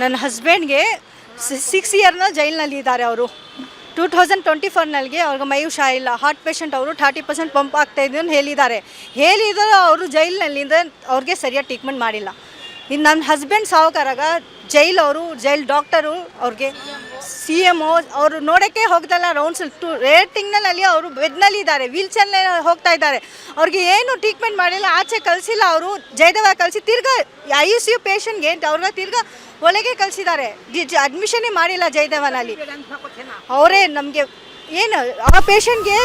ನನ್ನ ಹಸ್ಬೆಂಡ್ಗೆ 6 ಇಯರ್ನ ಜೈಲಿನಲ್ಲಿ ಇದ್ದಾರೆ ಅವರು. 2024ನಲ್ಲಿ ಅವ್ರಿಗೆ ಮೈ ಹುಷಾರಿಲ್ಲ, ಹಾರ್ಟ್ ಪೇಷಂಟ್ ಅವರು 30% ಪಂಪ್ ಆಗ್ತಾಯಿದೆ ಅಂತ ಹೇಳಿದರು. ಅವರು ಜೈಲಿನಲ್ಲಿಂದ ಅವ್ರಿಗೆ ಸರಿಯಾಗಿ ಟ್ರೀಟ್ಮೆಂಟ್ ಮಾಡಿಲ್ಲ. ಇನ್ನು ನನ್ನ ಹಸ್ಬೆಂಡ್ ಸಾವುಕಾರಾಗ ಜೈಲ್ ಡಾಕ್ಟರು ಅವ್ರಿಗೆ CMO ಅವರು ನೋಡೋಕ್ಕೆ ಹೋಗ್ದಲ್ಲ, ರೌಂಡ್ಸ್ ರೇಟಿಂಗ್ನಲ್ಲಿ ಅವರು ಬೆಡ್ನಲ್ಲಿ ಇದ್ದಾರೆ, ವೀಲ್ಚೇರ್ನಲ್ಲಿ ಹೋಗ್ತಾ ಇದ್ದಾರೆ. ಅವ್ರಿಗೆ ಏನು ಟ್ರೀಟ್ಮೆಂಟ್ ಮಾಡಿಲ್ಲ, ಆಚೆ ಕಳಿಸಿಲ್ಲ. ಅವರು ಜಯದೇವ ಕಳಿಸಿ ತಿರ್ಗಾ ICU ಪೇಷಂಟ್ಗೆ ಅವ್ರಿಗೆ ತಿರ್ಗಾ ಒಳಗೆ ಕಳಿಸಿದ್ದಾರೆ. ಅಡ್ಮಿಷನ್ನೇ ಮಾಡಿಲ್ಲ ಜಯದೇವನಲ್ಲಿ. ಅವರೇ ನಮಗೆ ಏನು ಆ ಪೇಷಂಟ್ಗೆ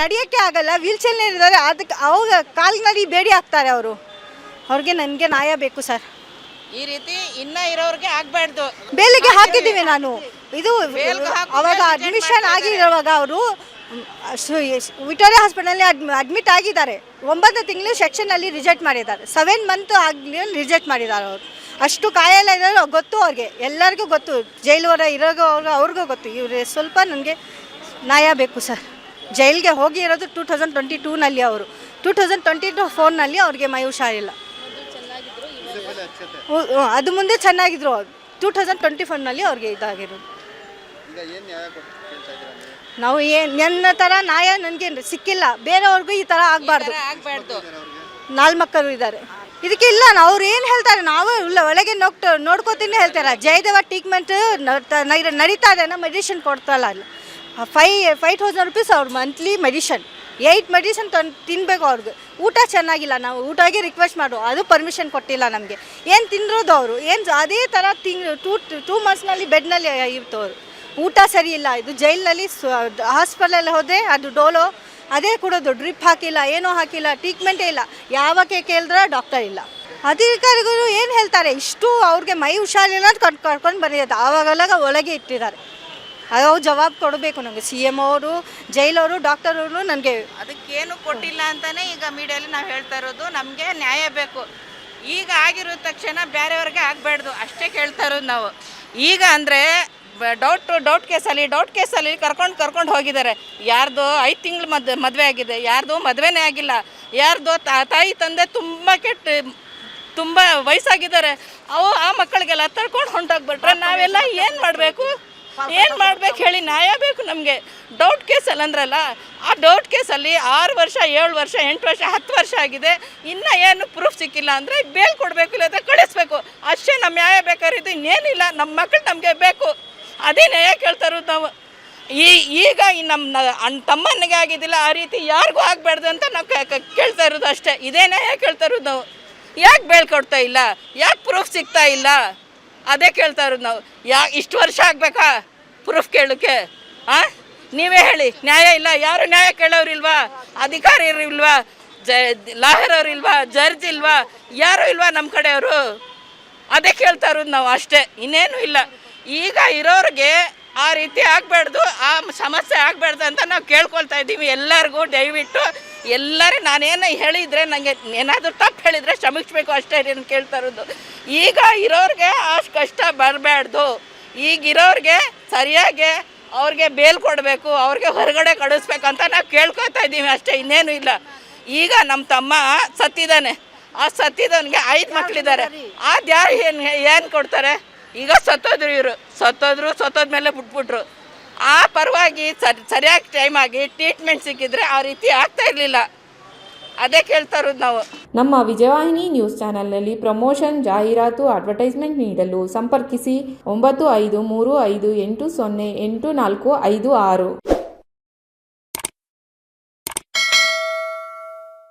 ನಡೆಯೋಕ್ಕೆ ಆಗಲ್ಲ, ವೀಲ್ಚೇರ್ನಲ್ಲಿ ಇದ್ದಾರೆ, ಅದಕ್ಕೆ ಅವಾಗ ಕಾಲಿನಲ್ಲಿ ಬೇಡಿ ಹಾಕ್ತಾರೆ ಅವರು. ಅವ್ರಿಗೆ ನನಗೆ ನ್ಯಾಯ ಬೇಕು ಸರ್. ಈ ರೀತಿ ಇರೋರಿಗೆ ಆಗಬಾರ್ದು. ಬೇಲಿಗೆ ಹಾಕಿದ್ದೀವಿ ನಾನು. ಇದು ಅವಾಗ ಅಡ್ಮಿಷನ್ ಆಗಿರುವಾಗ ಅವರು ವಿಕ್ಟೋರಿಯಾ ಹಾಸ್ಪಿಟಲಲ್ಲಿ ಅಡ್ಮಿಟ್ ಆಗಿದ್ದಾರೆ. 9 ತಿಂಗಳು ಸೆಕ್ಷನಲ್ಲಿ ರಿಜೆಕ್ಟ್ ಮಾಡಿದ್ದಾರೆ. 7 ಮಂತ್ ಆಗಲಿ ರಿಜೆಕ್ಟ್ ಮಾಡಿದ್ದಾರೆ ಅವರು. ಅಷ್ಟು ಕಾಯಿಲೆ ಇರೋರು ಗೊತ್ತು ಅವ್ರಿಗೆ, ಎಲ್ಲರಿಗೂ ಗೊತ್ತು, ಜೈಲುವರ ಇರೋದು ಅವ್ರಿಗೂ ಗೊತ್ತು. ಇವ್ರಿಗೆ ಸ್ವಲ್ಪ ನನಗೆ ನ್ಯಾಯ ಬೇಕು ಸರ್. ಜೈಲಿಗೆ ಹೋಗಿ ಇರೋದು 2022ನಲ್ಲಿ, ಅವರು 2024ನಲ್ಲಿ ಅವ್ರಿಗೆ ಮೈ ಹುಷಾರಿಲ್ಲ. ಅದು ಮುಂದೆ ಚೆನ್ನಾಗಿದ್ರು. 2024ನಲ್ಲಿ ಅವ್ರಿಗೆ ಇದಾಗಿರೋದು. ನಾವು ನನ್ನ ಥರ ನ್ಯಾಯ ನನಗೆ ಸಿಕ್ಕಿಲ್ಲ, ಬೇರೆಯವ್ರಿಗೂ ಈ ಥರ ಆಗಬಾರ್ದು. 4 ಮಕ್ಕಳು ಇದ್ದಾರೆ. ಇದಕ್ಕೆ ಇಲ್ಲ ಅವ್ರು ಏನು ಹೇಳ್ತಾರೆ, ನಾವು ಇಲ್ಲ ಒಳಗೆ ನೋಡ್ಕೋತೀನಿ ಹೇಳ್ತಾರೆ. ಜಯದೇವ ಟ್ರೀಟ್ಮೆಂಟ್ ನಡೀತಾ ಇದೆ, ಮೆಡಿಸಿನ್ ಕೊಡ್ತಾರಲ್ಲ, 5,000 ರೂಪೀಸ್ ಅವ್ರ ಮಂತ್ಲಿ ಮೆಡಿಷನ್. 8 ಮೆಡಿಸಿನ್ ತಿನ್ನಬೇಕು ಅವ್ರಿಗೆ. ಊಟ ಚೆನ್ನಾಗಿಲ್ಲ, ನಾವು ಊಟಕ್ಕೆ ರಿಕ್ವೆಸ್ಟ್ ಮಾಡು, ಅದು ಪರ್ಮಿಷನ್ ಕೊಟ್ಟಿಲ್ಲ ನಮಗೆ. ಏನು ತಿನ್ನೋದು ಅವರು, ಏನು ಅದೇ ಥರ ಟೂ ಮಂತ್ಸ್ನಲ್ಲಿ ಬೆಡ್ನಲ್ಲಿ ಇರ್ತು ಅವರು. ಊಟ ಸರಿ ಇಲ್ಲ. ಇದು ಜೈಲಿನಲ್ಲಿ ಹಾಸ್ಪಿಟಲಲ್ಲಿ ಹೋದರೆ ಅದು ಡೋಲೋ ಅದೇ ಕೊಡೋದು, ಡ್ರಿಪ್ ಹಾಕಿಲ್ಲ, ಏನೂ ಹಾಕಿಲ್ಲ, ಟ್ರೀಟ್ಮೆಂಟೇ ಇಲ್ಲ. ಯಾವಾಗ ಕೇಳಿದ್ರೆ ಡಾಕ್ಟರ್ ಇಲ್ಲ. ಅಧಿಕಾರಿಗಳು ಏನು ಹೇಳ್ತಾರೆ, ಇಷ್ಟು ಅವ್ರಿಗೆ ಮೈ ಹುಷಾರಿಲ್ಲ ಕರ್ಕೊಂಡು ಬಂದಿದ್ದಾರೆ, ಆವಾಗೆಲ್ಲ ಒಳಗೆ ಇಟ್ಟಿದ್ದಾರೆ. ಅದು ಜವಾಬು ಕೊಡಬೇಕು ನನಗೆ. CM ಅವರು, ಜೈಲವರು, ಡಾಕ್ಟರ್ ಅವರು ನನಗೆ ಅದಕ್ಕೇನು ಕೊಟ್ಟಿಲ್ಲ ಅಂತಲೇ ಈಗ ಮೀಡಿಯಲ್ಲಿ ನಾವು ಹೇಳ್ತಾ ಇರೋದು. ನಮಗೆ ನ್ಯಾಯ ಬೇಕು. ಈಗ ಆಗಿರೋ ತಕ್ಷಣ ಬೇರೆಯವ್ರಿಗೆ ಆಗಬಾರ್ದು ಅಷ್ಟೇ ಕೇಳ್ತಾ ಇರೋದು ನಾವು. ಈಗ ಅಂದರೆ ಡೌಟ್ ಕೇಸಲ್ಲಿ ಕರ್ಕೊಂಡು ಹೋಗಿದ್ದಾರೆ. ಯಾರ್ದು 5 ತಿಂಗಳು ಮದುವೆ ಆಗಿದೆ, ಯಾರ್ದು ಮದುವೆನೇ ಆಗಿಲ್ಲ, ಯಾರ್ದು ತಾಯಿ ತಂದೆ ತುಂಬ ವಯಸ್ಸಾಗಿದ್ದಾರೆ. ಆ ಮಕ್ಕಳಿಗೆಲ್ಲ ತಳ್ಕೊಂಡು ಹೊಂಟೋಗ್ಬಿಟ್ರೆ ನಾವೆಲ್ಲ ಏನು ಮಾಡಬೇಕು ಹೇಳಿ? ನ್ಯಾಯ ಬೇಕು ನಮಗೆ. ಡೌಟ್ ಕೇಸಲ್ಲಿ ಅಂದ್ರಲ್ಲ, ಆ ಡೌಟ್ ಕೇಸಲ್ಲಿ 6 ವರ್ಷ 7 ವರ್ಷ 8 ವರ್ಷ 10 ವರ್ಷ ಆಗಿದೆ, ಇನ್ನೂ ಏನು ಪ್ರೂಫ್ ಸಿಕ್ಕಿಲ್ಲ ಅಂದರೆ ಬೇಲ್ ಕೊಡಬೇಕು, ಇಲ್ಲದೆ ಕಳಿಸ್ಬೇಕು. ಅಷ್ಟೇ ನಮ್ಮ ನ್ಯಾಯ ಬೇಕಾಗಿದ್ದು, ಇನ್ನೇನಿಲ್ಲ. ನಮ್ಮ ಮಕ್ಕಳು ನಮಗೆ ಬೇಕು, ಅದೇ ನ್ಯಾಯ ಕೇಳ್ತಾ ಇರೋದು ನಾವು. ಈಗ ನಮ್ಮ ತಮ್ಮನಿಗೆ ಆಗಿದ್ದಿಲ್ಲ, ಆ ರೀತಿ ಯಾರಿಗೂ ಆಗಬಾರ್ದು ಅಂತ ನಾವು ಕೇಳ್ತಾ ಇರೋದು ಅಷ್ಟೇ. ಇದೇ ನ್ಯಾಯ ಕೇಳ್ತಾ ಇರೋದು ನಾವು. ಯಾಕೆ ಬೇಲ್ ಕೊಡ್ತಾ ಇಲ್ಲ, ಯಾಕೆ ಪ್ರೂಫ್ ಸಿಗ್ತಾ ಇಲ್ಲ, ಅದೇ ಕೇಳ್ತಾ ಇರೋದು ನಾವು. ಇಷ್ಟು ವರ್ಷ ಆಗಬೇಕಾ ಪ್ರೂಫ್ ಕೇಳೋಕ್ಕೆ? ನೀವೇ ಹೇಳಿ. ನ್ಯಾಯ ಇಲ್ಲ, ಯಾರು ನ್ಯಾಯ ಕೇಳೋರಿಲ್ವಾ? ಅಧಿಕಾರಿ ಇಲ್ವಾ? ಲಾಯರ್ ಅವ್ರು ಇಲ್ವಾ? ಜಡ್ಜ್ ಇಲ್ವಾ? ಯಾರೂ ಇಲ್ವಾ ನಮ್ಮ ಕಡೆಯವರು? ಅದೇ ಕೇಳ್ತಾ ಇರೋದು ನಾವು ಅಷ್ಟೇ, ಇನ್ನೇನು ಇಲ್ಲ. ಈಗ ಇರೋರಿಗೆ ಆ ರೀತಿ ಆಗಬಾರ್ದು, ಆ ಸಮಸ್ಯೆ ಆಗಬಾರ್ದು ಅಂತ ನಾವು ಕೇಳ್ಕೊಳ್ತಾ ಇದ್ದೀವಿ ಎಲ್ಲರಿಗೂ. ದಯವಿಟ್ಟು ಎಲ್ಲರೂ ನಾನೇನು ಹೇಳಿದರೆ, ನನಗೆ ಏನಾದರೂ ತಪ್ಪು ಹೇಳಿದರೆ ಕ್ಷಮಿಸಬೇಕು ಅಷ್ಟೇ ನಾನು ಕೇಳ್ತಾ ಇರೋದು. ಈಗ ಇರೋರಿಗೆ ಅಷ್ಟು ಕಷ್ಟ ಬರಬಾರ್ದು. ಈಗಿರೋರಿಗೆ ಸರಿಯಾಗಿ ಅವ್ರಿಗೆ ಬೇಲ್ ಕೊಡಬೇಕು, ಅವ್ರಿಗೆ ಹೊರಗಡೆ ಕಳಿಸ್ಬೇಕಂತ ನಾವು ಕೇಳ್ಕೊತಾ ಇದ್ದೀವಿ ಅಷ್ಟೇ, ಇನ್ನೇನು ಇಲ್ಲ. ಈಗ ನಮ್ಮ ತಮ್ಮ ಸತ್ತಿದ್ದಾನೆ, ಆ ಸತ್ತಿದವನಿಗೆ 5 ಮಕ್ಕಳಿದ್ದಾರೆ. ಅದು ಯಾರು ಏನು ಕೊಡ್ತಾರೆ? ಈಗ ಸತ್ತೋದ್ಮೇಲೆ ಬಿಟ್ಬಿಟ್ರು. ಆ ಪರವಾಗಿ ಸರಿಯಾಗಿ ಟೈಮಾಗಿ ಟ್ರೀಟ್ಮೆಂಟ್ ಸಿಕ್ಕಿದ್ರೆ ಆ ರೀತಿ ಆಗ್ತಾ ಇರಲಿಲ್ಲ. ಅದೇ ಕೇಳ್ತಾ ಇರೋದು ನಾವು. ನಮ್ಮ ವಿಜಯವಾಹಿನಿ ನ್ಯೂಸ್ ಚಾನೆಲ್ನಲ್ಲಿ ಪ್ರಮೋಷನ್, ಜಾಹೀರಾತು, ಅಡ್ವರ್ಟೈಸ್ಮೆಂಟ್ ನೀಡಲು ಸಂಪರ್ಕಿಸಿ 9535808456.